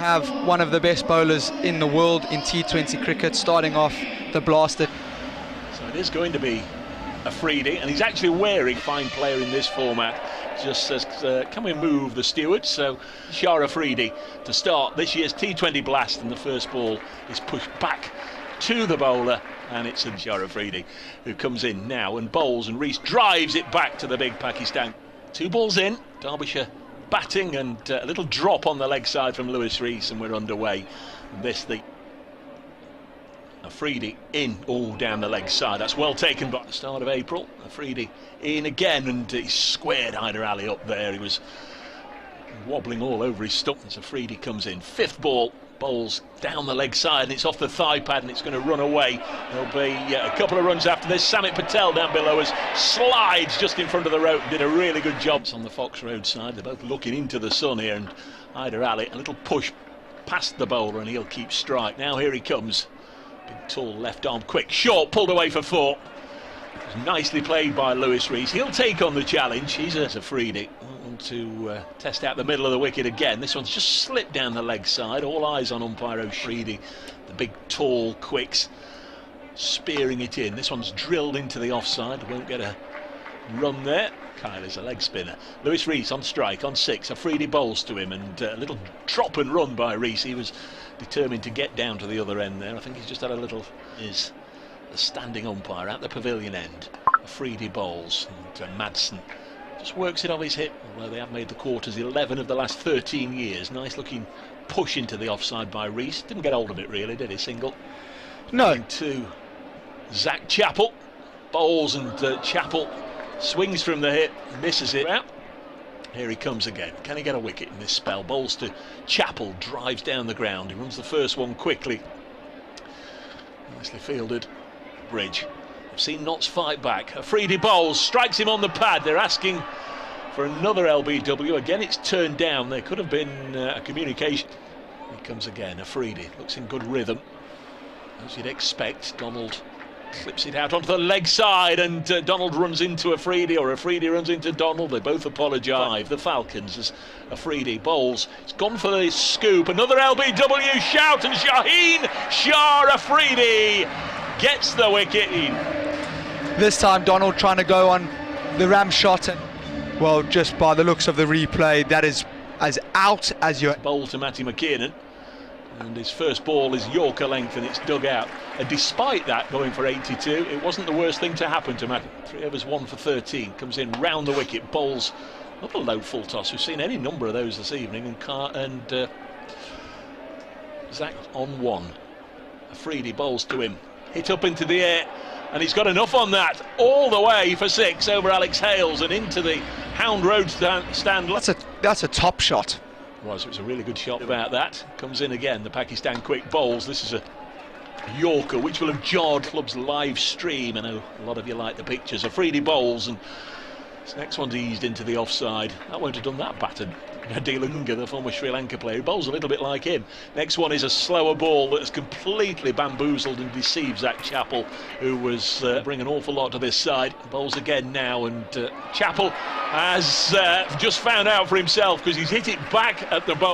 have one of the best bowlers in the world in T20 cricket starting off the blaster. So it is going to be Afridi, and he's actually wearing fine player in this format. Just says, can we move the stewards? So Shah Afridi to start this year's T20 blast, and the first ball is pushed back to the bowler, and it's Shah Afridi who comes in now and bowls, and Rees drives it back to the big Pakistan. 2 balls in, Derbyshire batting, and a little drop on the leg side from Lewis Rees, and we're underway. And this the Afridi in all down the leg side. That's well taken by the start of April. Afridi in again, and he squared Hyder Ali up there. He was wobbling all over his stump as Afridi comes in. 5th ball, bowls down the leg side, and it's off the thigh pad, and it's going to run away. There'll be a couple of runs after this. Samit Patel down below us slides just in front of the rope, did a really good job. It's on the Fox Road side. They're both looking into the sun here, and Hyder Ali, a little push past the bowler, and he'll keep strike. Now here he comes. Big tall left arm, quick, short, pulled away for 4. Nicely played by Lewis Rees. He'll take on the challenge. He's Afridi to test out the middle of the wicket again. This one's just slipped down the leg side. All eyes on umpire Afridi. The big tall quicks spearing it in. This one's drilled into the offside. Won't get a run there. Kyler's a leg spinner. Lewis Rees on strike on 6. Afridi bowls to him, and a little drop and run by Rees. He was determined to get down to the other end there. I think he's just had a little. Is the standing umpire at the pavilion end. Afridi bowls, and Madsen just works it off his hip, although they have made the quarters 11 of the last 13 years. Nice looking push into the offside by Rees. Didn't get hold of it really, did he? Single. No. To Zach Chappell. Bowls, and Chappell swings from the hip, misses it out. Here he comes again. Can he get a wicket in this spell? Bowls to Chappell, drives down the ground. He runs the first one quickly. Nicely fielded. Bridge. I've seen Knotts fight back. Afridi bowls, strikes him on the pad. They're asking for another LBW. Again, it's turned down. There could have been a communication. He comes again. Afridi looks in good rhythm, as you'd expect. Donald clips it out onto the leg side, and Donald runs into Afridi, or Afridi runs into Donald. They both apologise. The Falcons, as Afridi bowls. It's gone for the scoop. Another LBW shout, and Shaheen Shah Afridi gets the wicket in. This time Donald trying to go on the ram shot, and well, just by the looks of the replay, that is as out as your bowl to Matty McKiernan, and his first ball is Yorker length, and it's dug out. And despite that, going for 82, it wasn't the worst thing to happen to Matty. 3 overs 1 for 13, comes in round the wicket, bowls not a low full toss. We've seen any number of those this evening, and Zach on 1. Afridi bowls to him, hit up into the air, and he's got enough on that, all the way for 6 over Alex Hales and into the Hound Road stand. That's a top shot. It was a really good shot about that. Comes in again, the Pakistan quick bowls. This is a Yorker which will have jarred club's live stream. I know a lot of you like the pictures. Afridi bowls, and this next one's eased into the offside. That won't have done that battered. Nadilunga, the former Sri Lanka player, bowls a little bit like him. Next one is a slower ball that has completely bamboozled and deceived Zach Chappell, who was bringing an awful lot to this side. Bowls again now, and Chappell has just found out for himself, because he's hit it back at the bowl.